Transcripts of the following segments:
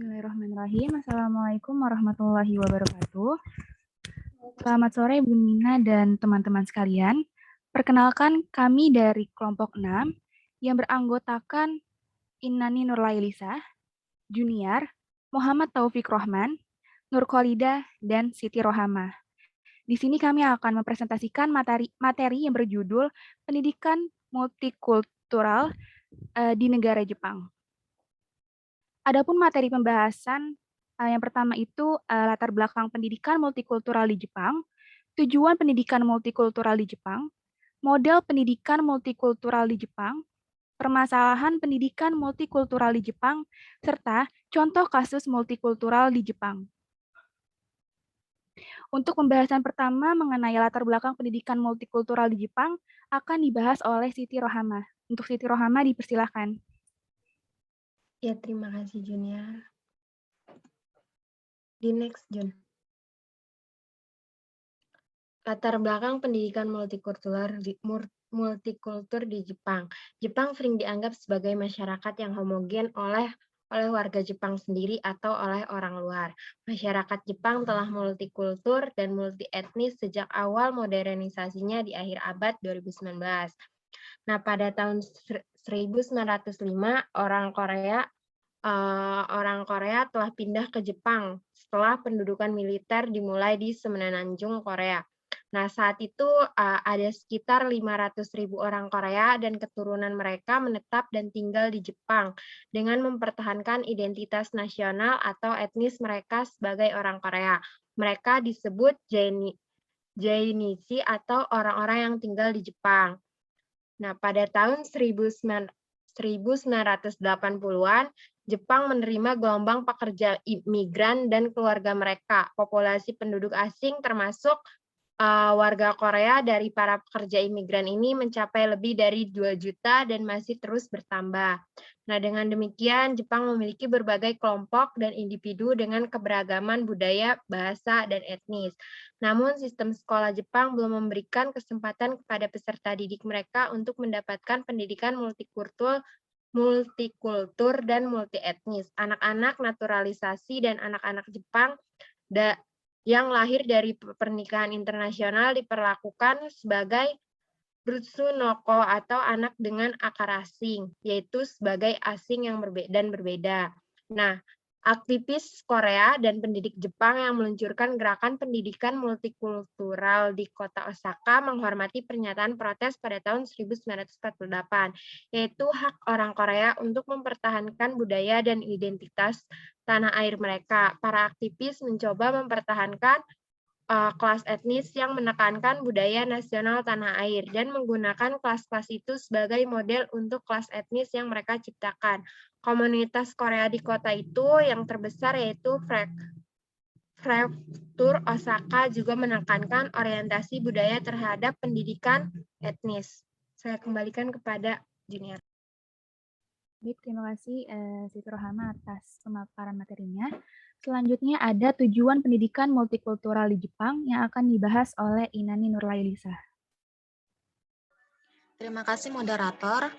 Bismillahirrahmanirrahim. Assalamualaikum warahmatullahi wabarakatuh. Selamat sore Bu Nina dan teman-teman sekalian. Perkenalkan kami dari kelompok 6 yang beranggotakan Innani Nurlailisa, Junior, Muhammad Taufik Rohman, Nur Kholida, dan Siti Rohama. Di sini kami akan mempresentasikan materi yang berjudul Pendidikan Multikultural di Negara Jepang. Adapun materi pembahasan yang pertama itu latar belakang pendidikan multikultural di Jepang, tujuan pendidikan multikultural di Jepang, model pendidikan multikultural di Jepang, permasalahan pendidikan multikultural di Jepang, serta contoh kasus multikultural di Jepang. Untuk pembahasan pertama mengenai latar belakang pendidikan multikultural di Jepang akan dibahas oleh Siti Rohama. Untuk Siti Rohama dipersilahkan. Ya, terima kasih Junior. Di next, Jun. Latar belakang pendidikan multikultur di Jepang. Jepang sering dianggap sebagai masyarakat yang homogen oleh warga Jepang sendiri atau oleh orang luar. Masyarakat Jepang telah multikultur dan multietnis sejak awal modernisasinya di akhir abad 2019. Nah, pada tahun 1905, orang Korea telah pindah ke Jepang setelah pendudukan militer dimulai di Semenanjung, Korea. Nah, saat itu ada sekitar 500.000 orang Korea dan keturunan mereka menetap dan tinggal di Jepang dengan mempertahankan identitas nasional atau etnis mereka sebagai orang Korea. Mereka disebut Jainichi atau orang-orang yang tinggal di Jepang. Nah, pada tahun 1980-an, Jepang menerima gelombang pekerja migran dan keluarga mereka. Populasi penduduk asing termasuk warga Korea dari para pekerja imigran ini mencapai lebih dari 2 juta dan masih terus bertambah. Nah, dengan demikian Jepang memiliki berbagai kelompok dan individu dengan keberagaman budaya, bahasa, dan etnis. Namun, sistem sekolah Jepang belum memberikan kesempatan kepada peserta didik mereka untuk mendapatkan pendidikan multikultur dan multietnis. Anak-anak naturalisasi dan anak-anak Jepang yang lahir dari pernikahan internasional diperlakukan sebagai Rutsunoko atau anak dengan akar asing, yaitu sebagai asing yang berbeda. Nah, aktivis Korea dan pendidik Jepang yang meluncurkan gerakan pendidikan multikultural di kota Osaka menghormati pernyataan protes pada tahun 1948, yaitu hak orang Korea untuk mempertahankan budaya dan identitas tanah air mereka. Para aktivis mencoba mempertahankan kelas etnis yang menekankan budaya nasional tanah air dan menggunakan kelas-kelas itu sebagai model untuk kelas etnis yang mereka ciptakan. Komunitas Korea di kota itu yang terbesar yaitu Prefektur Osaka juga menekankan orientasi budaya terhadap pendidikan etnis. Saya kembalikan kepada Junior. Baik, terima kasih Siti Rohama atas pemaparan materinya. Selanjutnya ada tujuan pendidikan multikultural di Jepang yang akan dibahas oleh Innani Nurlailisa. Terima kasih moderator.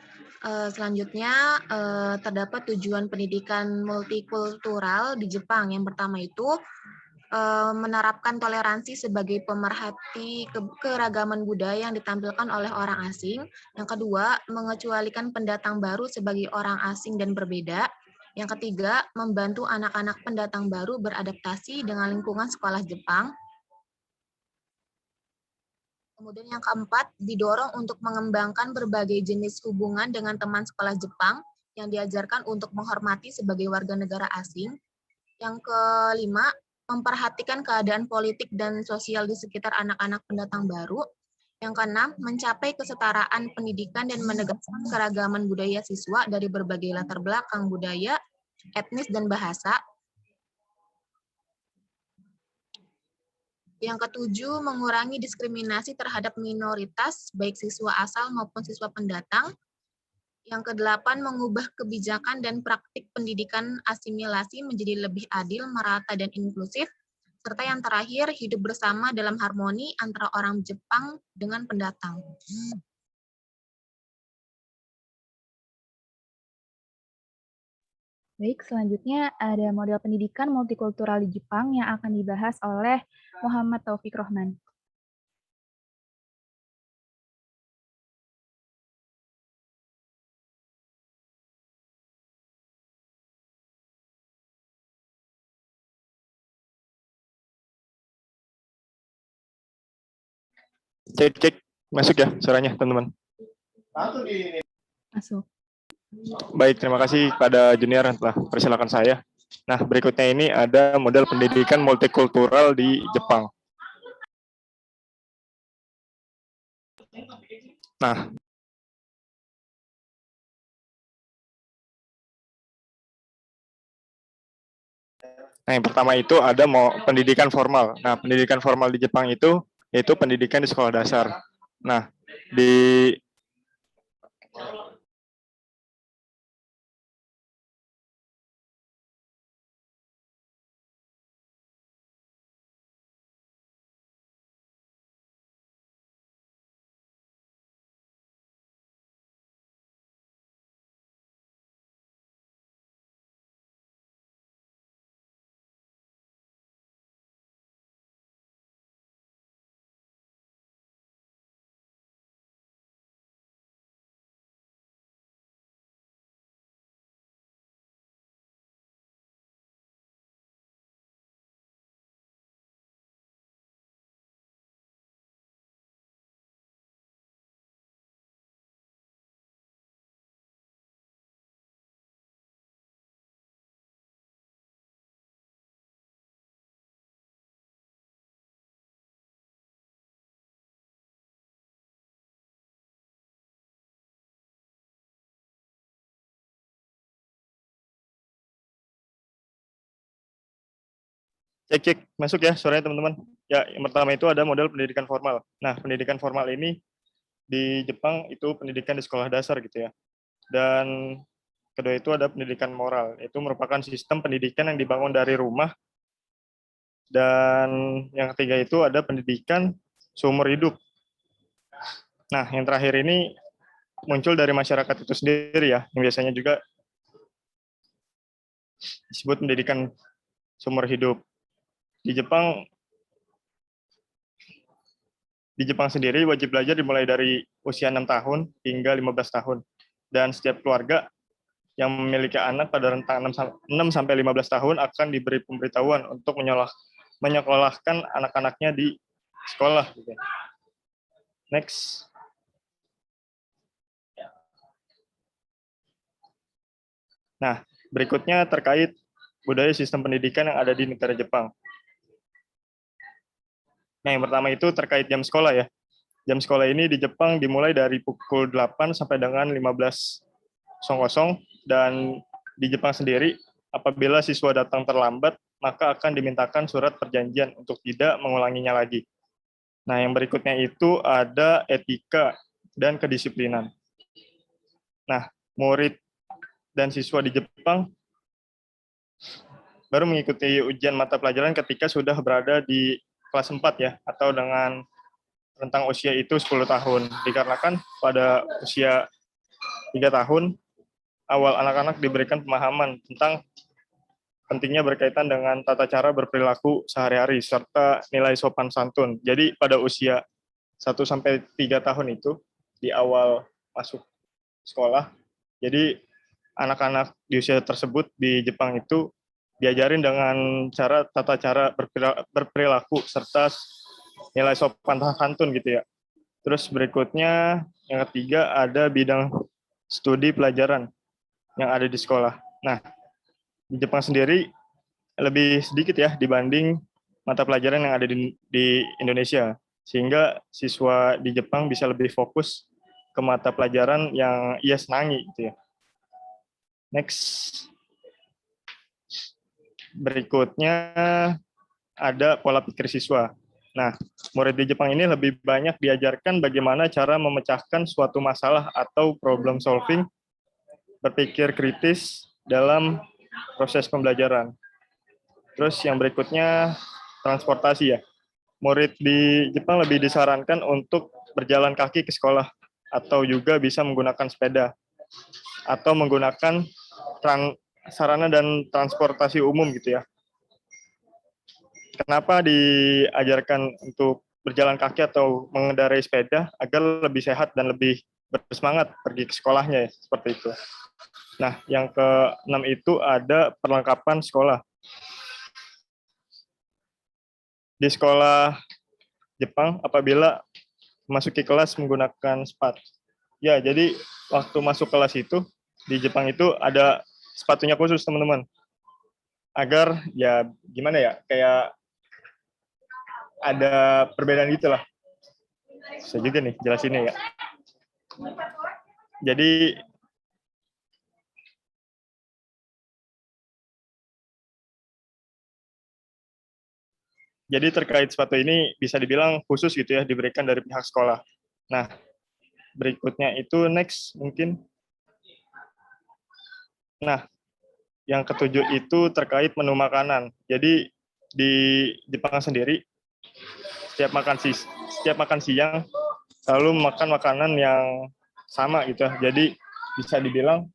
Selanjutnya terdapat tujuan pendidikan multikultural di Jepang. Yang pertama itu menerapkan toleransi sebagai pemerhati keragaman budaya yang ditampilkan oleh orang asing. Yang kedua, mengecualikan pendatang baru sebagai orang asing dan berbeda. Yang ketiga, membantu anak-anak pendatang baru beradaptasi dengan lingkungan sekolah Jepang. Kemudian yang keempat, didorong untuk mengembangkan berbagai jenis hubungan dengan teman sekolah Jepang yang diajarkan untuk menghormati sebagai warga negara asing. Yang kelima, memperhatikan keadaan politik dan sosial di sekitar anak-anak pendatang baru. Yang keenam, mencapai kesetaraan pendidikan dan menegaskan keragaman budaya siswa dari berbagai latar belakang budaya, etnis, dan bahasa. Yang ketujuh, mengurangi diskriminasi terhadap minoritas, baik siswa asal maupun siswa pendatang. Yang kedelapan, mengubah kebijakan dan praktik pendidikan asimilasi menjadi lebih adil, merata, dan inklusif. Serta yang terakhir, hidup bersama dalam harmoni antara orang Jepang dengan pendatang. Baik, selanjutnya ada model pendidikan multikultural di Jepang yang akan dibahas oleh Muhammad Taufik Rohman. Cek, masuk ya suaranya teman-teman. Masuk. Baik, terima kasih pada junior yang telah persilakan saya. Nah, berikutnya ini ada model pendidikan multikultural di Jepang. Nah, yang pertama itu ada pendidikan formal. Nah, pendidikan formal di Jepang itu yaitu pendidikan di sekolah dasar. Nah, di cek masuk ya suaranya teman-teman. Ya, yang pertama itu ada model pendidikan formal. Nah, pendidikan formal ini di Jepang itu pendidikan di sekolah dasar gitu ya. Dan kedua itu ada pendidikan moral. Itu merupakan sistem pendidikan yang dibangun dari rumah. Dan yang ketiga itu ada pendidikan seumur hidup. Nah, yang terakhir ini muncul dari masyarakat itu sendiri ya, yang biasanya juga disebut pendidikan seumur hidup. Di Jepang sendiri wajib belajar dimulai dari usia 6 tahun hingga 15 tahun. Dan setiap keluarga yang memiliki anak pada rentang 6 sampai 15 tahun akan diberi pemberitahuan untuk menyekolahkan anak-anaknya di sekolah. Next. Nah, berikutnya terkait budaya sistem pendidikan yang ada di negara Jepang. Nah, yang pertama itu terkait jam sekolah ya. Jam sekolah ini di Jepang dimulai dari pukul 8 sampai dengan 15.00 dan di Jepang sendiri apabila siswa datang terlambat maka akan dimintakan surat perjanjian untuk tidak mengulanginya lagi. Nah, yang berikutnya itu ada etika dan kedisiplinan. Nah, murid dan siswa di Jepang baru mengikuti ujian mata pelajaran ketika sudah berada di kelas 4 ya, atau dengan rentang usia itu 10 tahun. Dikarenakan pada usia 3 tahun, awal anak-anak diberikan pemahaman tentang pentingnya berkaitan dengan tata cara berperilaku sehari-hari, serta nilai sopan santun. Jadi pada usia 1-3 tahun itu, di awal masuk sekolah, jadi anak-anak di usia tersebut di Jepang itu diajarin dengan tata cara berperilaku serta nilai sopan santun gitu ya. Terus berikutnya yang ketiga ada bidang studi pelajaran yang ada di sekolah. Nah, di Jepang sendiri lebih sedikit ya dibanding mata pelajaran yang ada di Indonesia, sehingga siswa di Jepang bisa lebih fokus ke mata pelajaran yang ia senangi gitu ya. Next. Berikutnya ada pola pikir siswa. Nah, murid di Jepang ini lebih banyak diajarkan bagaimana cara memecahkan suatu masalah atau problem solving, berpikir kritis dalam proses pembelajaran. Terus yang berikutnya transportasi ya. Murid di Jepang lebih disarankan untuk berjalan kaki ke sekolah atau juga bisa menggunakan sepeda atau menggunakan sarana dan transportasi umum gitu ya. Kenapa diajarkan untuk berjalan kaki atau mengendarai sepeda agar lebih sehat dan lebih bersemangat pergi ke sekolahnya ya, seperti itu. Nah, yang ke-6 itu ada perlengkapan sekolah. Di sekolah Jepang, apabila memasuki kelas menggunakan sepatu. Ya, jadi waktu masuk kelas itu, di Jepang itu ada sepatunya khusus, teman-teman. Agar, ya gimana ya, kayak ada perbedaan gitu lah. Bisa juga nih jelasinnya ya. Jadi terkait sepatu ini bisa dibilang khusus gitu ya, diberikan dari pihak sekolah. Nah, berikutnya itu next mungkin. Nah, yang ketujuh itu terkait menu makanan. Jadi di Jepang sendiri setiap makan siang selalu makan makanan yang sama gitu ya. Jadi bisa dibilang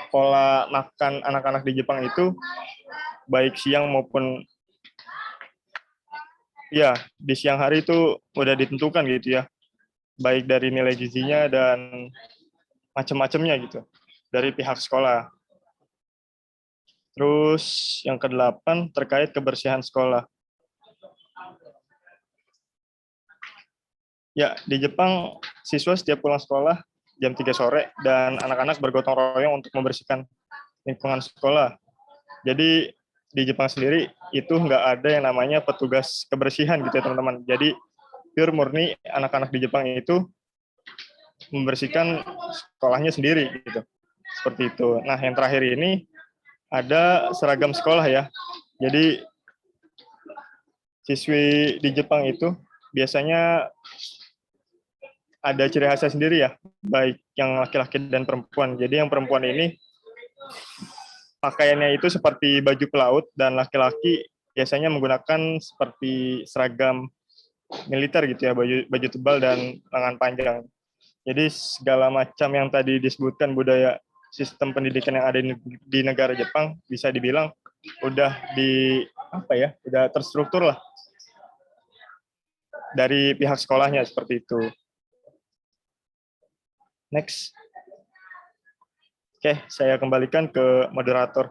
pola makan anak-anak di Jepang itu baik siang maupun ya di siang hari itu udah ditentukan gitu ya. Baik dari nilai gizinya dan macam-macamnya gitu dari pihak sekolah. Terus yang ke-8 terkait kebersihan sekolah. Ya, di Jepang siswa setiap pulang sekolah jam 3 sore dan anak-anak bergotong royong untuk membersihkan lingkungan sekolah. Jadi di Jepang sendiri itu nggak ada yang namanya petugas kebersihan gitu ya teman-teman. Jadi pure murni anak-anak di Jepang itu membersihkan sekolahnya sendiri gitu. Seperti itu. Nah, yang terakhir ini ada seragam sekolah ya. Jadi siswi di Jepang itu biasanya ada ciri khasnya sendiri ya, baik yang laki-laki dan perempuan. Jadi yang perempuan ini pakaiannya itu seperti baju pelaut dan laki-laki biasanya menggunakan seperti seragam militer gitu ya, baju tebal dan lengan panjang. Jadi segala macam yang tadi disebutkan budaya sistem pendidikan yang ada di negara Jepang bisa dibilang udah udah terstruktur lah dari pihak sekolahnya seperti itu. Next. Oke, saya kembalikan ke moderator.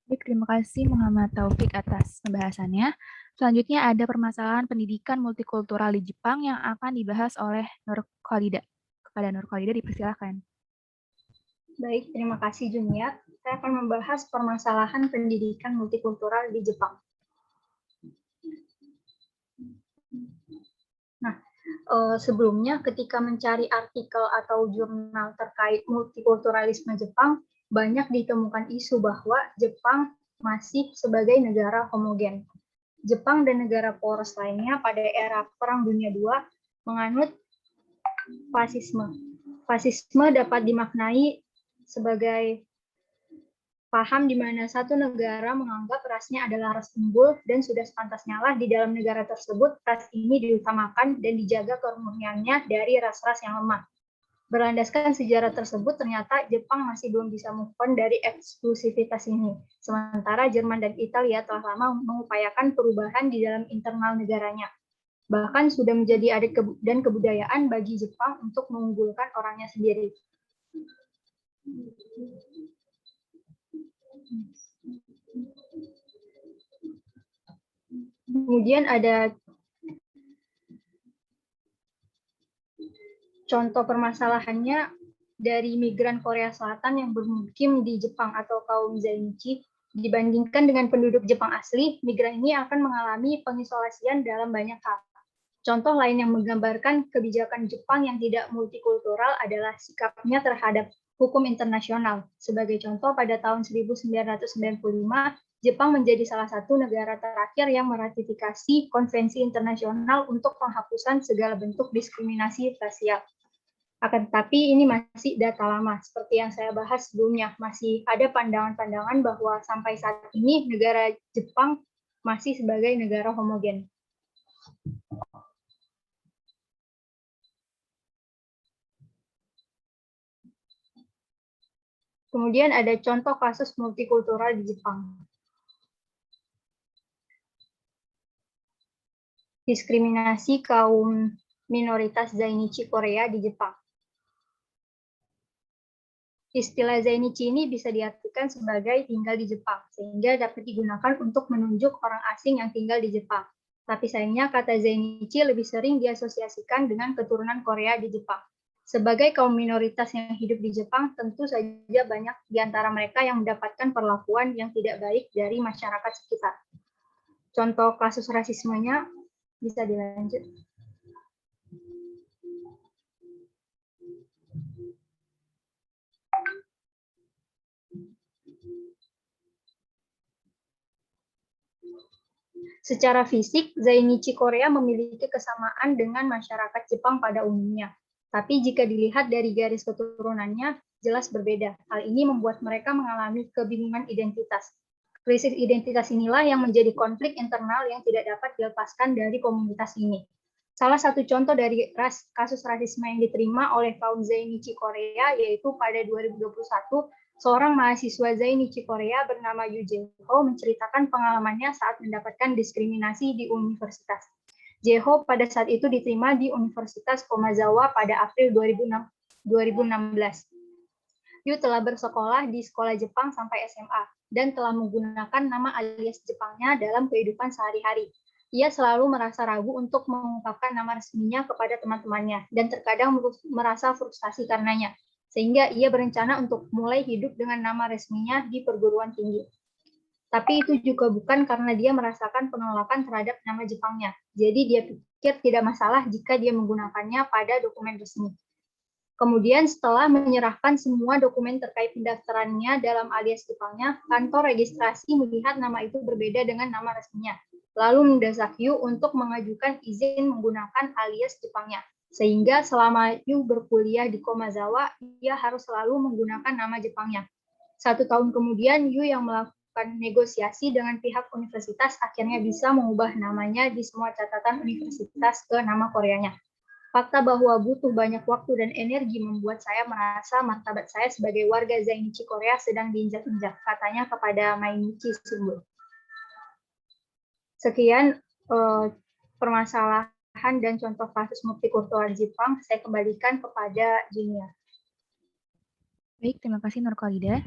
Baik, terima kasih Muhammad Taufik atas pembahasannya. Selanjutnya ada permasalahan pendidikan multikultural di Jepang yang akan dibahas oleh Nur Khalida. Kepada Nur Khalida dipersilakan. Baik, terima kasih Junia. Saya akan membahas permasalahan pendidikan multikultural di Jepang. Nah, sebelumnya ketika mencari artikel atau jurnal terkait multikulturalisme Jepang, banyak ditemukan isu bahwa Jepang masih sebagai negara homogen. Jepang dan negara poros lainnya pada era Perang Dunia II menganut fasisme. Fasisme dapat dimaknai sebagai paham di mana satu negara menganggap rasnya adalah ras unggul dan sudah sepantasnya lah di dalam negara tersebut ras ini diutamakan dan dijaga kemurniannya dari ras-ras yang lemah. Berlandaskan sejarah tersebut, ternyata Jepang masih belum bisa move on dari eksklusivitas ini. Sementara Jerman dan Italia telah lama mengupayakan perubahan di dalam internal negaranya. Bahkan sudah menjadi adat dan kebudayaan bagi Jepang untuk mengunggulkan orangnya sendiri. Kemudian ada contoh permasalahannya dari migran Korea Selatan yang bermukim di Jepang atau kaum Zainichi. Dibandingkan dengan penduduk Jepang asli, migran ini akan mengalami pengisolasian dalam banyak hal. Contoh lain yang menggambarkan kebijakan Jepang yang tidak multikultural adalah sikapnya terhadap hukum internasional. Sebagai contoh, pada tahun 1995, Jepang menjadi salah satu negara terakhir yang meratifikasi konvensi internasional untuk penghapusan segala bentuk diskriminasi rasial. Akan tetapi ini masih data lama, seperti yang saya bahas sebelumnya. Masih ada pandangan-pandangan bahwa sampai saat ini negara Jepang masih sebagai negara homogen. Kemudian ada contoh kasus multikultural di Jepang. Diskriminasi kaum minoritas Zainichi Korea di Jepang. Istilah Zainichi ini bisa diartikan sebagai tinggal di Jepang, sehingga dapat digunakan untuk menunjuk orang asing yang tinggal di Jepang. Tapi sayangnya kata Zainichi lebih sering diasosiasikan dengan keturunan Korea di Jepang. Sebagai kaum minoritas yang hidup di Jepang, tentu saja banyak di antara mereka yang mendapatkan perlakuan yang tidak baik dari masyarakat sekitar. Contoh kasus rasismenya bisa dilanjut. Secara fisik, Zainichi Korea memiliki kesamaan dengan masyarakat Jepang pada umumnya. Tapi jika dilihat dari garis keturunannya, jelas berbeda. Hal ini membuat mereka mengalami kebingungan identitas. Krisis identitas inilah yang menjadi konflik internal yang tidak dapat dilepaskan dari komunitas ini. Salah satu contoh dari kasus rasisme yang diterima oleh kaum Zainichi Korea yaitu pada 2021, seorang mahasiswa Zainichi Korea bernama Yu Jae-ho menceritakan pengalamannya saat mendapatkan diskriminasi di universitas. Jae-ho pada saat itu diterima di Universitas Komazawa pada April 2016. Yu telah bersekolah di sekolah Jepang sampai SMA dan telah menggunakan nama alias Jepangnya dalam kehidupan sehari-hari. Ia selalu merasa ragu untuk mengungkapkan nama resminya kepada teman-temannya dan terkadang merasa frustasi karenanya, sehingga ia berencana untuk mulai hidup dengan nama resminya di perguruan tinggi. Tapi itu juga bukan karena dia merasakan penolakan terhadap nama Jepangnya. Jadi dia pikir tidak masalah jika dia menggunakannya pada dokumen resmi. Kemudian setelah menyerahkan semua dokumen terkait pendaftarannya dalam alias Jepangnya, kantor registrasi melihat nama itu berbeda dengan nama resminya. Lalu mendesak Yu untuk mengajukan izin menggunakan alias Jepangnya. Sehingga selama Yu berkuliah di Komazawa, ia harus selalu menggunakan nama Jepangnya. 1 tahun kemudian, Yu yang melakukan negosiasi dengan pihak universitas akhirnya bisa mengubah namanya di semua catatan universitas ke nama Koreanya. Fakta bahwa butuh banyak waktu dan energi membuat saya merasa martabat saya sebagai warga Zainichi Korea sedang diinjak-injak, katanya kepada Mainichi Shimbun. Sekian permasalahan dan contoh kasus multikultural Jepang, saya kembalikan kepada Junior. Baik, terima kasih Nur Khalida.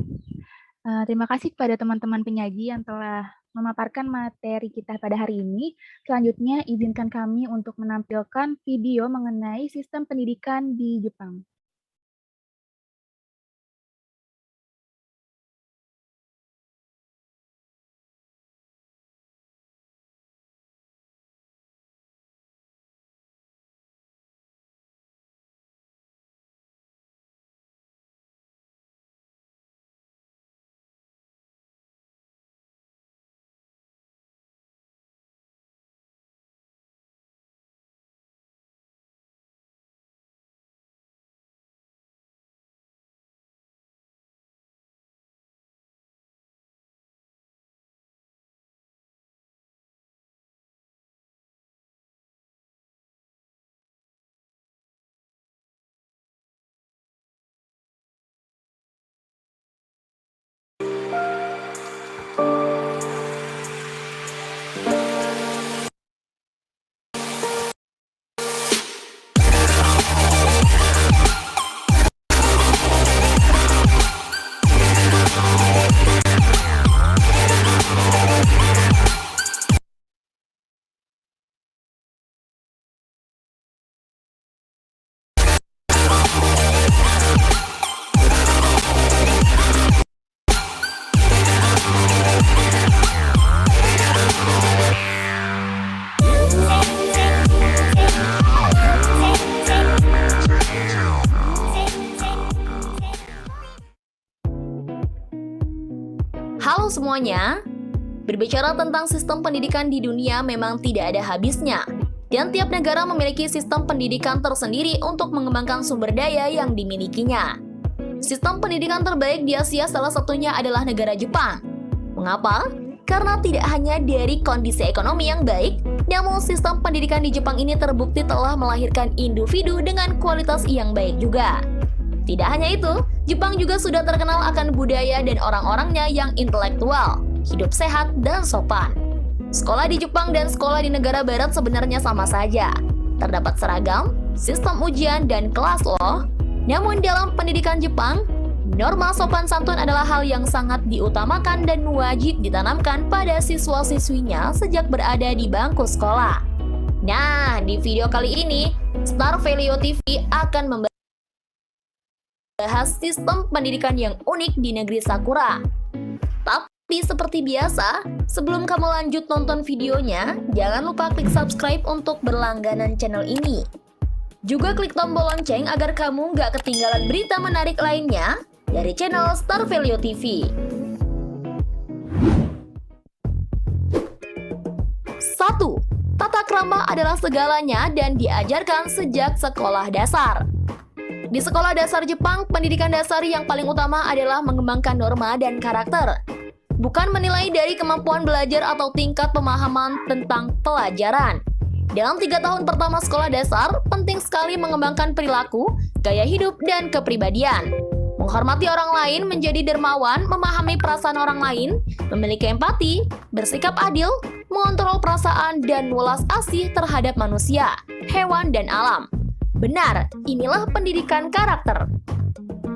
Terima kasih kepada teman-teman penyaji yang telah memaparkan materi kita pada hari ini. Selanjutnya, izinkan kami untuk menampilkan video mengenai sistem pendidikan di Jepang. Halo semuanya, berbicara tentang sistem pendidikan di dunia memang tidak ada habisnya. Dan tiap negara memiliki sistem pendidikan tersendiri untuk mengembangkan sumber daya yang dimilikinya. Sistem pendidikan terbaik di Asia salah satunya adalah negara Jepang. Mengapa? Karena tidak hanya dari kondisi ekonomi yang baik, namun sistem pendidikan di Jepang ini terbukti telah melahirkan individu dengan kualitas yang baik juga. Tidak hanya itu, Jepang juga sudah terkenal akan budaya dan orang-orangnya yang intelektual, hidup sehat, dan sopan. Sekolah di Jepang dan sekolah di negara barat sebenarnya sama saja. Terdapat seragam, sistem ujian, dan kelas loh. Namun dalam pendidikan Jepang, norma sopan santun adalah hal yang sangat diutamakan dan wajib ditanamkan pada siswa-siswinya sejak berada di bangku sekolah. Nah, di video kali ini, Star Value TV akan membahas sistem pendidikan yang unik di negeri Sakura. Tapi seperti biasa, sebelum kamu lanjut nonton videonya, jangan lupa klik subscribe untuk berlangganan channel ini. Juga klik tombol lonceng agar kamu nggak ketinggalan berita menarik lainnya dari channel Star Value TV. 1. Tata krama adalah segalanya dan diajarkan sejak sekolah dasar. Di sekolah dasar Jepang, pendidikan dasar yang paling utama adalah mengembangkan norma dan karakter. Bukan menilai dari kemampuan belajar atau tingkat pemahaman tentang pelajaran. Dalam 3 tahun pertama sekolah dasar, penting sekali mengembangkan perilaku, gaya hidup, dan kepribadian. Menghormati orang lain, menjadi dermawan, memahami perasaan orang lain, memiliki empati, bersikap adil, mengontrol perasaan, dan welas asih terhadap manusia, hewan, dan alam. Benar, inilah pendidikan karakter.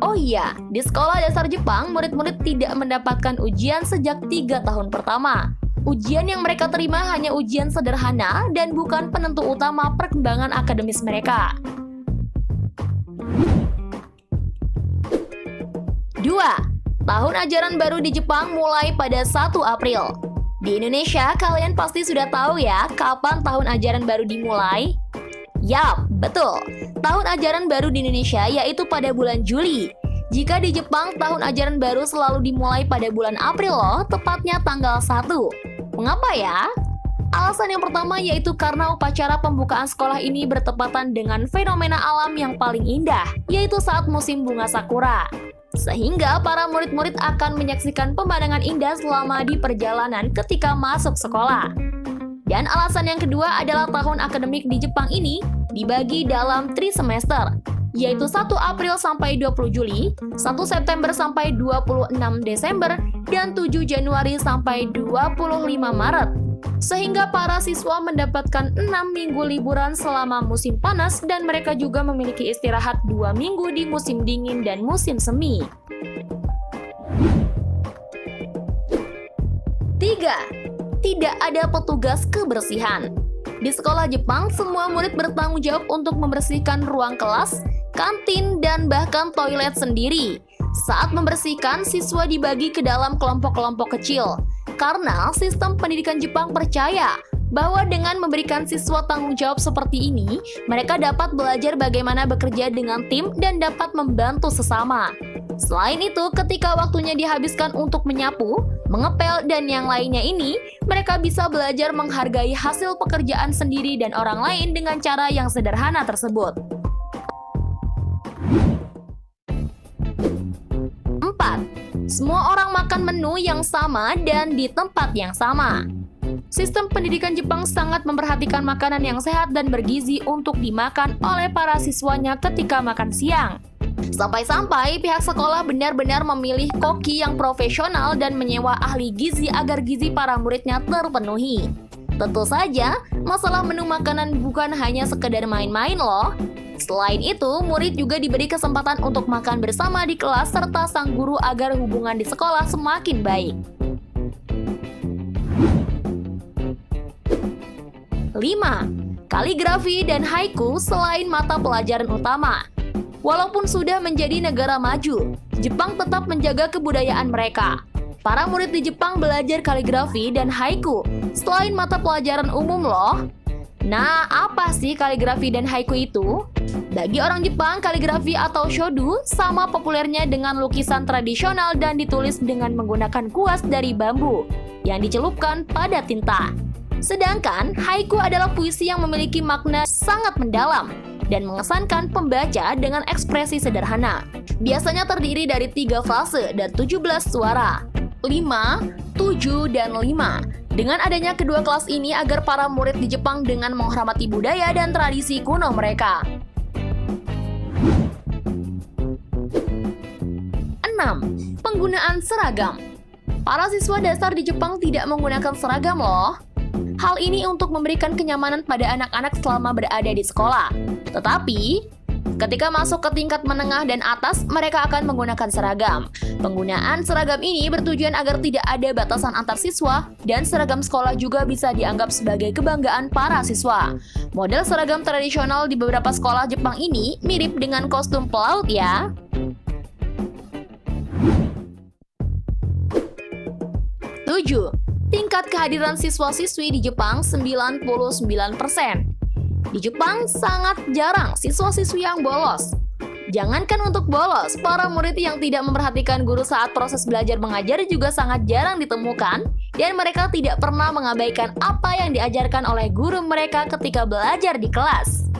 Oh iya, di sekolah dasar Jepang, murid-murid tidak mendapatkan ujian sejak 3 tahun pertama. Ujian yang mereka terima hanya ujian sederhana dan bukan penentu utama perkembangan akademis mereka. 2. Tahun ajaran baru di Jepang mulai pada 1 April. Di Indonesia, kalian pasti sudah tahu ya kapan tahun ajaran baru dimulai? Yap, betul. Tahun ajaran baru di Indonesia yaitu pada bulan Juli. Jika di Jepang, tahun ajaran baru selalu dimulai pada bulan April loh, tepatnya tanggal 1. Mengapa ya? Alasan yang pertama yaitu karena upacara pembukaan sekolah ini bertepatan dengan fenomena alam yang paling indah, yaitu saat musim bunga sakura. Sehingga para murid-murid akan menyaksikan pemandangan indah selama di perjalanan ketika masuk sekolah. Dan alasan yang kedua adalah tahun akademik di Jepang ini dibagi dalam 3 semester, yaitu 1 April sampai 20 Juli, 1 September sampai 26 Desember, dan 7 Januari sampai 25 Maret. Sehingga para siswa mendapatkan 6 minggu liburan selama musim panas dan mereka juga memiliki istirahat 2 minggu di musim dingin dan musim semi. 3. Tidak ada petugas kebersihan. Di sekolah Jepang, semua murid bertanggung jawab untuk membersihkan ruang kelas, kantin, dan bahkan toilet sendiri. Saat membersihkan, siswa dibagi ke dalam kelompok-kelompok kecil. Karena sistem pendidikan Jepang percaya bahwa dengan memberikan siswa tanggung jawab seperti ini, mereka dapat belajar bagaimana bekerja dengan tim dan dapat membantu sesama. Selain itu, ketika waktunya dihabiskan untuk menyapu, mengepel, dan yang lainnya ini, mereka bisa belajar menghargai hasil pekerjaan sendiri dan orang lain dengan cara yang sederhana tersebut. 4. Semua orang makan menu yang sama dan di tempat yang sama. Sistem pendidikan Jepang sangat memperhatikan makanan yang sehat dan bergizi untuk dimakan oleh para siswanya ketika makan siang. Sampai-sampai pihak sekolah benar-benar memilih koki yang profesional dan menyewa ahli gizi agar gizi para muridnya terpenuhi. Tentu saja, masalah menu makanan bukan hanya sekedar main-main loh. Selain itu, murid juga diberi kesempatan untuk makan bersama di kelas serta sang guru agar hubungan di sekolah semakin baik. 5. Kaligrafi dan haiku selain mata pelajaran utama. Walaupun sudah menjadi negara maju, Jepang tetap menjaga kebudayaan mereka. Para murid di Jepang belajar kaligrafi dan haiku selain mata pelajaran umum loh. Nah, apa sih kaligrafi dan haiku itu? Bagi orang Jepang, kaligrafi atau shodu sama populernya dengan lukisan tradisional dan ditulis dengan menggunakan kuas dari bambu yang dicelupkan pada tinta. Sedangkan haiku adalah puisi yang memiliki makna sangat mendalam dan mengesankan pembaca dengan ekspresi sederhana. Biasanya terdiri dari 3 frase dan 17 suara, 5, 7, dan 5. Dengan adanya kedua kelas ini agar para murid di Jepang dengan menghormati budaya dan tradisi kuno mereka. 6. Penggunaan seragam. Para siswa dasar di Jepang tidak menggunakan seragam loh. Hal ini untuk memberikan kenyamanan pada anak-anak selama berada di sekolah. Tetapi, ketika masuk ke tingkat menengah dan atas, mereka akan menggunakan seragam. Penggunaan seragam ini bertujuan agar tidak ada batasan antar siswa, dan seragam sekolah juga bisa dianggap sebagai kebanggaan para siswa. Model seragam tradisional di beberapa sekolah Jepang ini mirip dengan kostum pelaut ya. Tingkat kehadiran siswa-siswi di Jepang 99%. Di Jepang sangat jarang siswa-siswi yang bolos. Jangankan untuk bolos, para murid yang tidak memperhatikan guru saat proses belajar mengajar juga sangat jarang ditemukan, dan mereka tidak pernah mengabaikan apa yang diajarkan oleh guru mereka ketika belajar di kelas.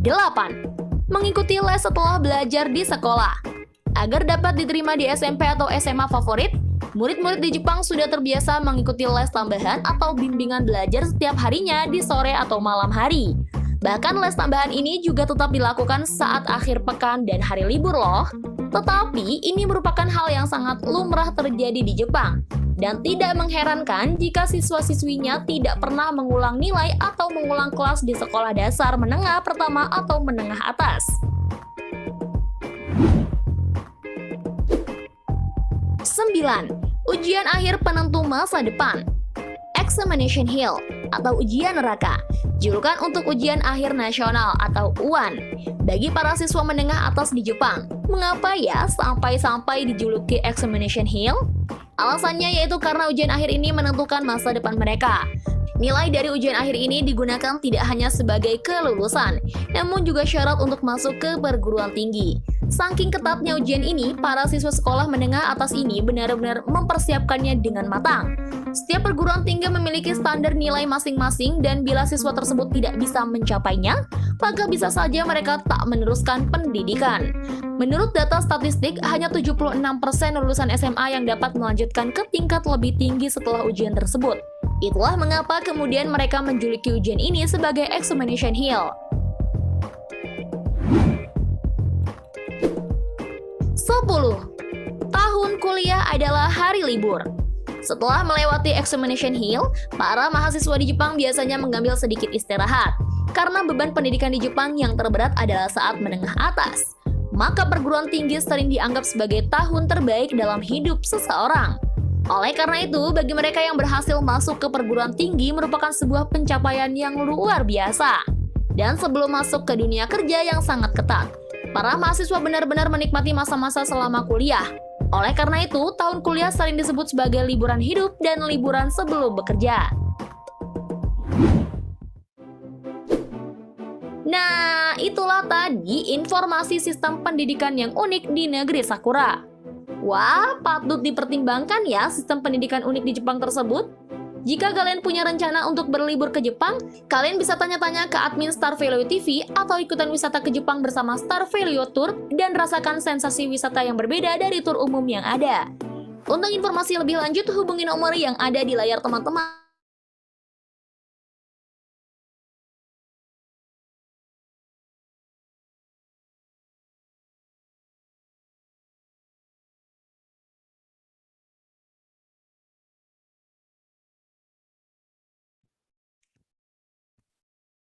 8. Mengikuti les setelah belajar di sekolah. Agar dapat diterima di SMP atau SMA favorit, murid-murid di Jepang sudah terbiasa mengikuti les tambahan atau bimbingan belajar setiap harinya di sore atau malam hari. Bahkan les tambahan ini juga tetap dilakukan saat akhir pekan dan hari libur loh. Tetapi ini merupakan hal yang sangat lumrah terjadi di Jepang. Dan tidak mengherankan jika siswa-siswinya tidak pernah mengulang nilai atau mengulang kelas di sekolah dasar menengah pertama atau menengah atas. 9. Ujian akhir penentu masa depan. Examination Hill atau ujian neraka, julukan untuk ujian akhir nasional atau UAN bagi para siswa menengah atas di Jepang. Mengapa ya sampai dijuluki Examination Hill? Alasannya yaitu karena ujian akhir ini menentukan masa depan mereka. Nilai dari ujian akhir ini digunakan tidak hanya sebagai kelulusan, namun juga syarat untuk masuk ke perguruan tinggi. Saking ketatnya ujian ini, para siswa sekolah menengah atas ini benar-benar mempersiapkannya dengan matang. Setiap perguruan tinggi memiliki standar nilai masing-masing, dan bila siswa tersebut tidak bisa mencapainya, maka bisa saja mereka tak meneruskan pendidikan. Menurut data statistik, hanya 76% lulusan SMA yang dapat melanjutkan ke tingkat lebih tinggi setelah ujian tersebut. Itulah mengapa kemudian mereka menjuluki ujian ini sebagai Examination Hill. 10. Tahun kuliah adalah hari libur. Setelah melewati Examination Hill, para mahasiswa di Jepang biasanya mengambil sedikit istirahat. Karena beban pendidikan di Jepang yang terberat adalah saat menengah atas. Maka perguruan tinggi sering dianggap sebagai tahun terbaik dalam hidup seseorang. Oleh karena itu, bagi mereka yang berhasil masuk ke perguruan tinggi merupakan sebuah pencapaian yang luar biasa. Dan sebelum masuk ke dunia kerja yang sangat ketat, para mahasiswa benar-benar menikmati masa-masa selama kuliah. Oleh karena itu, tahun kuliah sering disebut sebagai liburan hidup dan liburan sebelum bekerja. Nah, itulah tadi informasi sistem pendidikan yang unik di negeri Sakura. Wah, patut dipertimbangkan ya sistem pendidikan unik di Jepang tersebut. Jika kalian punya rencana untuk berlibur ke Jepang, kalian bisa tanya-tanya ke admin Star Value TV atau ikutan wisata ke Jepang bersama Star Value Tour dan rasakan sensasi wisata yang berbeda dari tur umum yang ada. Untuk informasi lebih lanjut, hubungi nomor yang ada di layar teman-teman.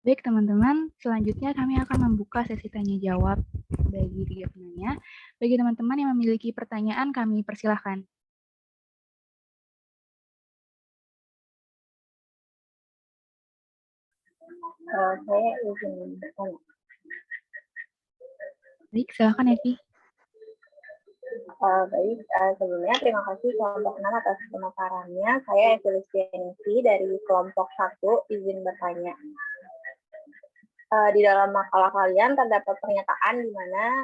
Baik teman-teman, selanjutnya kami akan membuka sesi tanya-jawab bagi tiga penanya. Bagi teman-teman yang memiliki pertanyaan, kami persilahkan. Saya izin bertanya. Baik, silakan Evi. Baik, sebelumnya terima kasih kelompok 6 atas pemaparannya. Saya Evi Listianisi dari kelompok 1, izin bertanya. Di dalam makalah kalian terdapat pernyataan di mana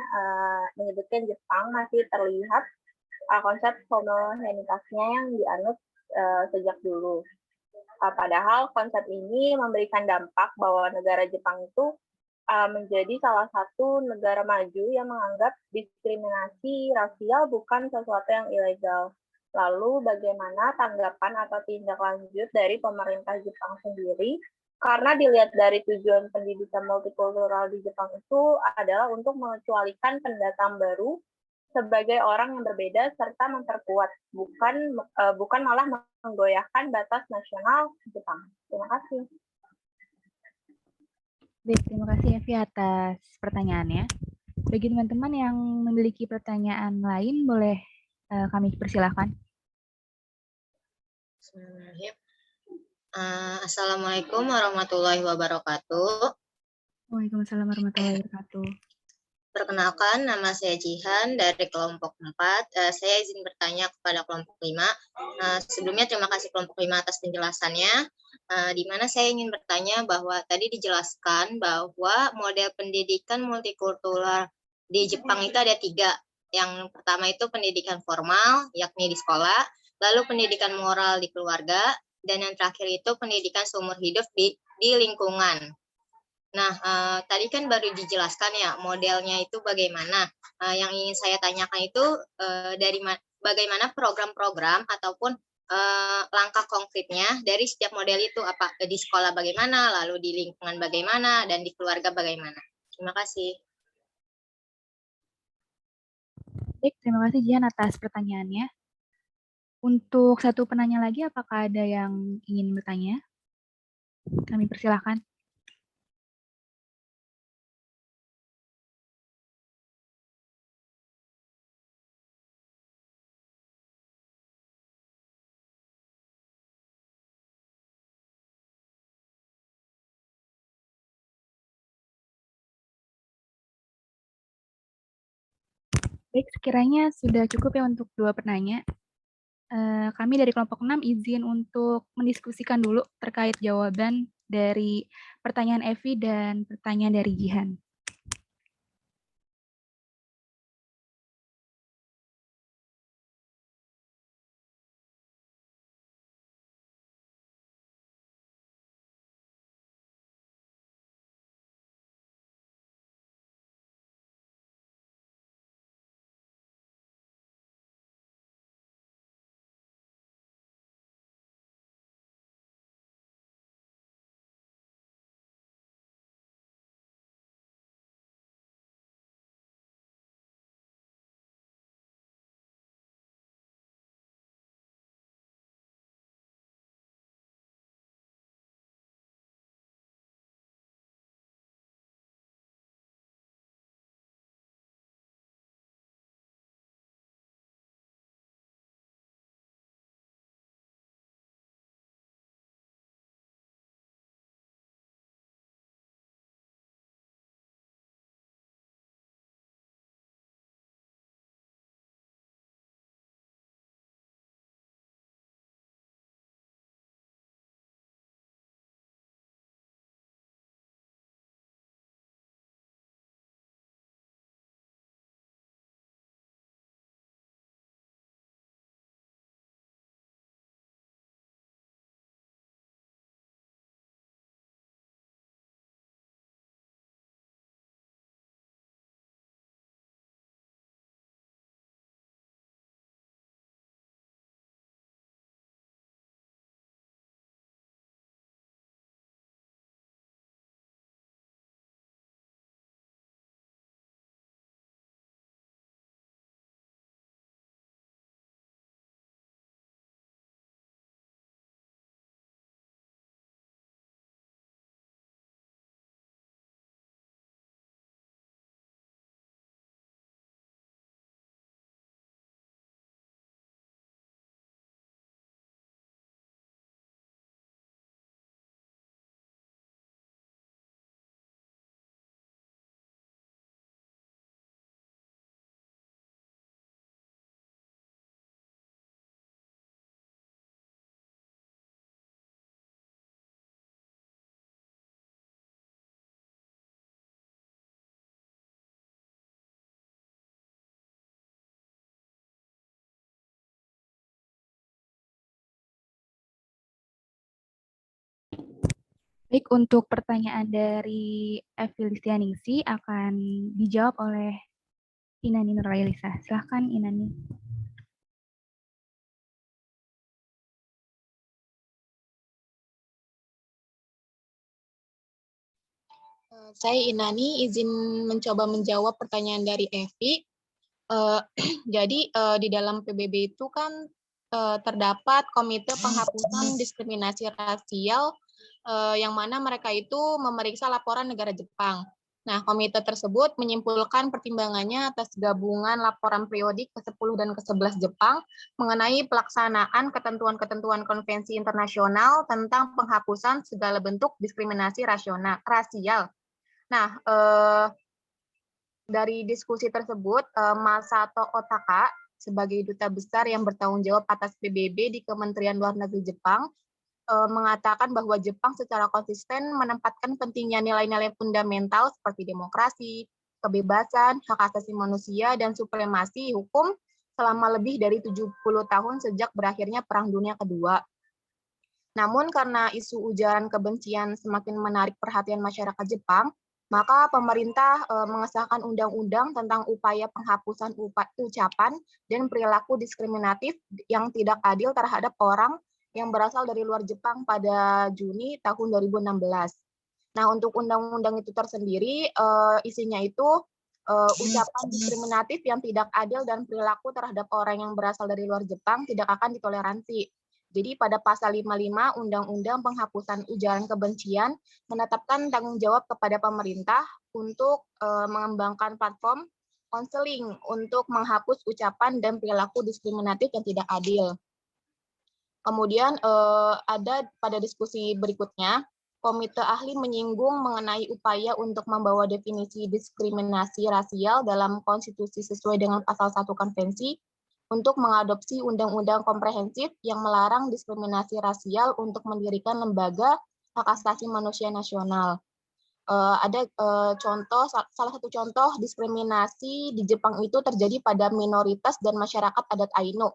menyebutkan Jepang masih terlihat konsep homogenitasnya yang dianut sejak dulu. Padahal konsep ini memberikan dampak bahwa negara Jepang itu menjadi salah satu negara maju yang menganggap diskriminasi rasial bukan sesuatu yang ilegal. Lalu bagaimana tanggapan atau tindak lanjut dari pemerintah Jepang sendiri Karena dilihat dari tujuan pendidikan multikultural di Jepang itu adalah untuk mengecualikan pendatang baru sebagai orang yang berbeda serta memperkuat, bukan malah menggoyahkan batas nasional Jepang. Terima kasih. Baik, terima kasih Evi atas pertanyaannya. Bagi teman-teman yang memiliki pertanyaan lain, boleh kami persilahkan. Bismillahirrahmanirrahim. Assalamualaikum warahmatullahi wabarakatuh. Waalaikumsalam warahmatullahi wabarakatuh. Perkenalkan, nama saya Jihan dari kelompok 4. Saya izin bertanya kepada kelompok 5. Sebelumnya terima kasih kelompok 5 atas penjelasannya. Di mana saya ingin bertanya bahwa tadi dijelaskan bahwa model pendidikan multikultural di Jepang itu ada 3. Yang pertama itu pendidikan formal, yakni di sekolah, lalu pendidikan moral di keluarga, dan yang terakhir itu pendidikan seumur hidup di lingkungan. Nah, tadi kan baru dijelaskan ya modelnya itu bagaimana. Yang ingin saya tanyakan itu bagaimana program-program ataupun langkah konkretnya dari setiap model itu, apa di sekolah bagaimana, lalu di lingkungan bagaimana, dan di keluarga bagaimana. Terima kasih. Baik, terima kasih Jihan atas pertanyaannya. Untuk satu penanya lagi, apakah ada yang ingin bertanya? Kami persilahkan. Baik, sekiranya sudah cukup ya untuk 2 penanya. Kami dari kelompok 6 izin untuk mendiskusikan dulu terkait jawaban dari pertanyaan Evi dan pertanyaan dari Jihan. Baik, untuk pertanyaan dari Evi Listianingsi akan dijawab oleh Inani Nurwailisa. Silahkan Inani. Saya Inani izin mencoba menjawab pertanyaan dari Evi. Jadi di dalam PBB itu kan terdapat Komite Penghapusan Diskriminasi Rasial yang mana mereka itu memeriksa laporan negara Jepang. Nah, komite tersebut menyimpulkan pertimbangannya atas gabungan laporan periodik ke-10 dan ke-11 Jepang mengenai pelaksanaan ketentuan-ketentuan konvensi internasional tentang penghapusan segala bentuk diskriminasi rasial. Nah, dari diskusi tersebut, Masato Otaka sebagai duta besar yang bertanggung jawab atas PBB di Kementerian Luar Negeri Jepang mengatakan bahwa Jepang secara konsisten menempatkan pentingnya nilai-nilai fundamental seperti demokrasi, kebebasan, hak asasi manusia, dan supremasi hukum selama lebih dari 70 tahun sejak berakhirnya Perang Dunia Kedua. Namun karena isu ujaran kebencian semakin menarik perhatian masyarakat Jepang, maka pemerintah mengesahkan undang-undang tentang upaya penghapusan ucapan dan perilaku diskriminatif yang tidak adil terhadap orang yang berasal dari luar Jepang pada Juni tahun 2016. Nah, untuk undang-undang itu tersendiri, isinya itu ucapan diskriminatif yang tidak adil dan perilaku terhadap orang yang berasal dari luar Jepang tidak akan ditoleransi. Jadi pada pasal 55 Undang-Undang Penghapusan Ujaran Kebencian menetapkan tanggung jawab kepada pemerintah untuk mengembangkan platform konseling untuk menghapus ucapan dan perilaku diskriminatif yang tidak adil. Kemudian ada pada diskusi berikutnya, komite ahli menyinggung mengenai upaya untuk membawa definisi diskriminasi rasial dalam konstitusi sesuai dengan pasal 1 konvensi untuk mengadopsi undang-undang komprehensif yang melarang diskriminasi rasial untuk mendirikan lembaga hak asasi manusia nasional. Ada salah satu contoh diskriminasi di Jepang itu terjadi pada minoritas dan masyarakat adat Ainu.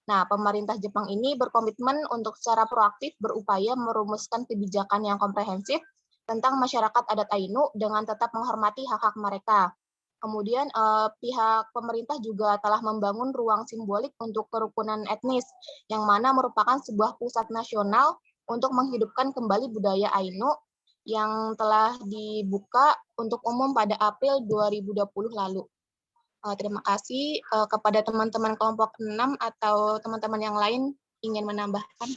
Nah, pemerintah Jepang ini berkomitmen untuk secara proaktif berupaya merumuskan kebijakan yang komprehensif tentang masyarakat adat Ainu dengan tetap menghormati hak-hak mereka. Kemudian pihak pemerintah juga telah membangun ruang simbolik untuk kerukunan etnis, yang mana merupakan sebuah pusat nasional untuk menghidupkan kembali budaya Ainu yang telah dibuka untuk umum pada April 2020 lalu. Terima kasih kepada teman-teman kelompok 6 atau teman-teman yang lain ingin menambahkan.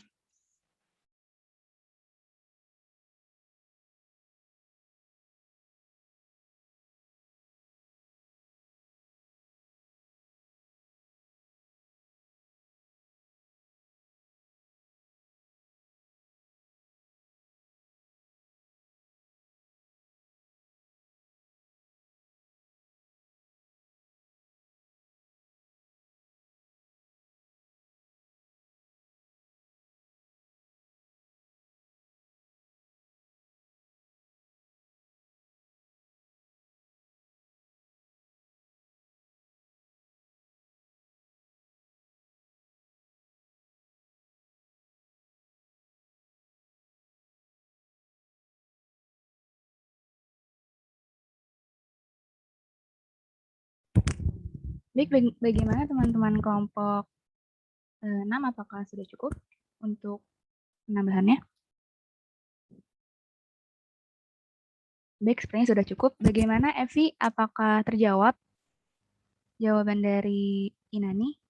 Baik, bagaimana teman-teman kelompok 6, apakah sudah cukup untuk penambahannya? Baik, sepertinya sudah cukup. Bagaimana Evi, apakah terjawab jawaban dari Inani?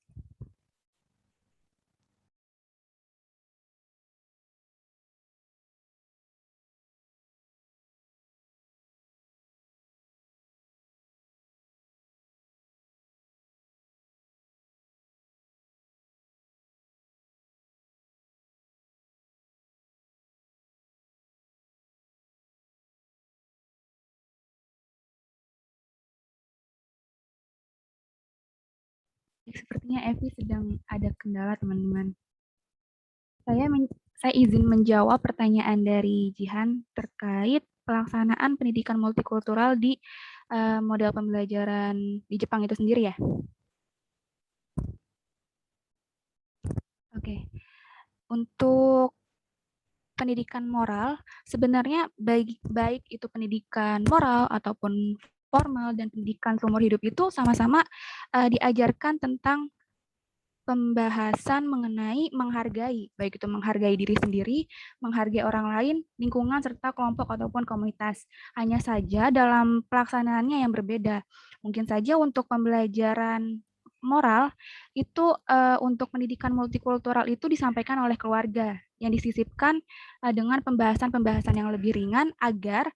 Sepertinya Evi sedang ada kendala, teman-teman. Saya izin menjawab pertanyaan dari Jihan terkait pelaksanaan pendidikan multikultural di model pembelajaran di Jepang itu sendiri ya. Oke. Untuk pendidikan moral, sebenarnya baik itu pendidikan moral ataupun formal dan pendidikan seumur hidup itu sama-sama diajarkan tentang pembahasan mengenai menghargai, baik itu menghargai diri sendiri, menghargai orang lain, lingkungan, serta kelompok ataupun komunitas. Hanya saja dalam pelaksanaannya yang berbeda. Mungkin saja untuk pembelajaran moral itu untuk pendidikan multikultural itu disampaikan oleh keluarga yang disisipkan dengan pembahasan-pembahasan yang lebih ringan agar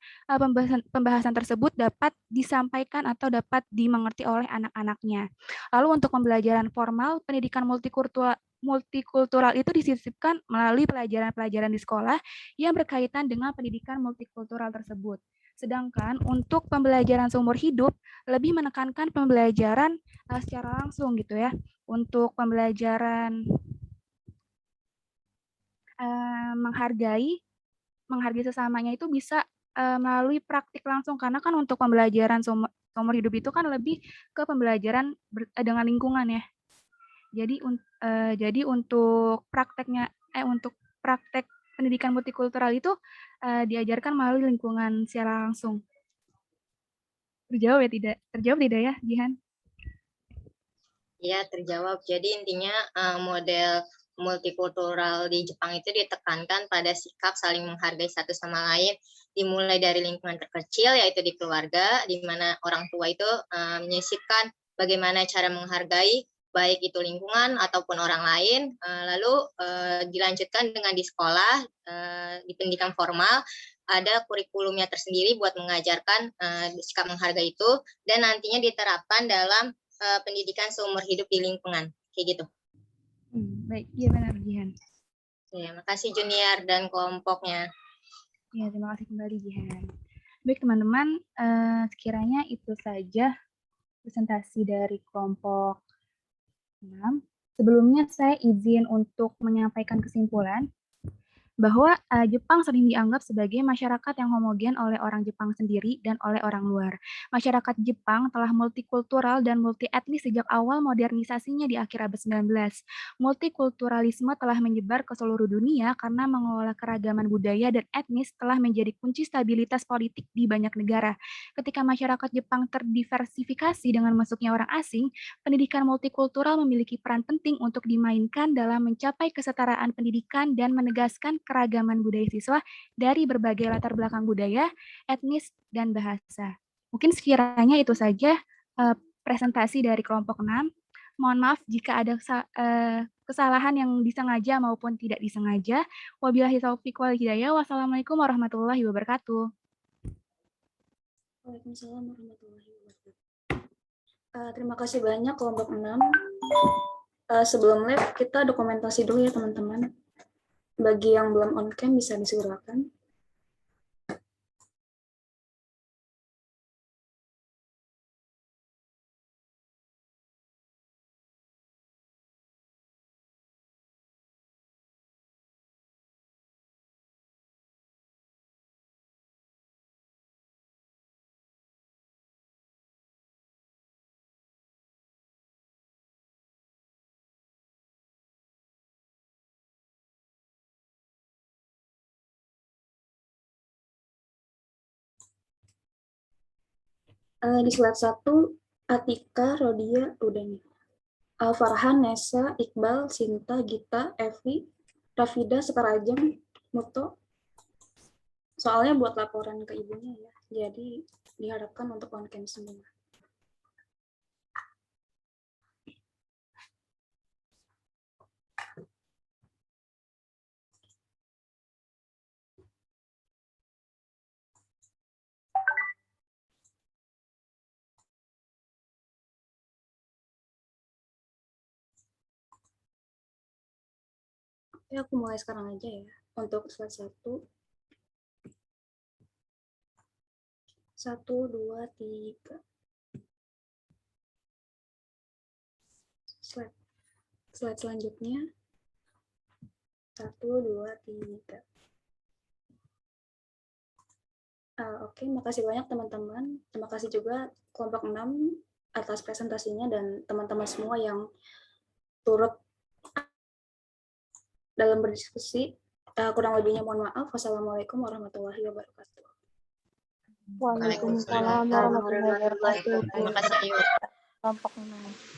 pembahasan tersebut dapat disampaikan atau dapat dimengerti oleh anak-anaknya. Lalu untuk pembelajaran formal, pendidikan multikultural itu disisipkan melalui pelajaran-pelajaran di sekolah yang berkaitan dengan pendidikan multikultural tersebut. Sedangkan untuk pembelajaran seumur hidup lebih menekankan pembelajaran secara langsung gitu ya. Untuk pembelajaran menghargai sesamanya itu bisa melalui praktik langsung, karena kan untuk pembelajaran seumur hidup itu kan lebih ke pembelajaran dengan lingkungan ya. Jadi untuk praktek pendidikan multikultural itu diajarkan melalui lingkungan secara langsung. Terjawab tidak ya, Jihan? Iya, terjawab. Jadi intinya model multikultural di Jepang itu ditekankan pada sikap saling menghargai satu sama lain, dimulai dari lingkungan terkecil, yaitu di keluarga, di mana orang tua itu menyisipkan bagaimana cara menghargai, baik itu lingkungan ataupun orang lain, lalu dilanjutkan dengan di sekolah, di pendidikan formal, ada kurikulumnya tersendiri buat mengajarkan sikap menghargai itu, dan nantinya diterapkan dalam pendidikan seumur hidup di lingkungan, kayak gitu. Baik, iya benar, Jihan. Ya, makasih Junior dan kelompoknya. Ya, terima kasih kembali, Jihan. Baik, teman-teman, sekiranya itu saja presentasi dari kelompok 6. Sebelumnya saya izin untuk menyampaikan kesimpulan bahwa Jepang sering dianggap sebagai masyarakat yang homogen oleh orang Jepang sendiri dan oleh orang luar. Masyarakat Jepang telah multikultural dan multietnis sejak awal modernisasinya di akhir abad 19. Multikulturalisme telah menyebar ke seluruh dunia karena mengelola keragaman budaya dan etnis telah menjadi kunci stabilitas politik di banyak negara. Ketika masyarakat Jepang terdiversifikasi dengan masuknya orang asing, pendidikan multikultural memiliki peran penting untuk dimainkan dalam mencapai kesetaraan pendidikan dan menegaskan keragaman budaya siswa dari berbagai latar belakang budaya, etnis, dan bahasa. Mungkin sekiranya itu saja presentasi dari kelompok 6. Mohon maaf jika ada kesalahan yang disengaja maupun tidak disengaja. Wabillahi taufiq wal hidayah. Wassalamualaikum warahmatullahi wabarakatuh. Waalaikumsalam warahmatullahi wabarakatuh. Terima kasih banyak kelompok 6. Sebelum lab, kita dokumentasi dulu ya teman-teman. Bagi yang belum on cam bisa disegerakan. Di slide 1, Atika, Rodia, udah nih. Farhan, Nesa, Iqbal, Sinta, Gita, Evi, Rafida, Sekarajeng, Muto. Soalnya buat laporan ke ibunya ya, jadi diharapkan untuk on cam semua. Oke, aku mulai sekarang aja ya. Untuk slide 1. 1, 2, 3. Slide selanjutnya. 1, 2, 3. Oke, makasih banyak teman-teman. Terima kasih juga kelompok 6 atas presentasinya dan teman-teman semua yang turut dalam berdiskusi. Kurang lebihnya mohon maaf. Wassalamualaikum warahmatullahi wabarakatuh. Waalaikumsalam warahmatullahi wabarakatuh. Terima kasih. Kelompok 6.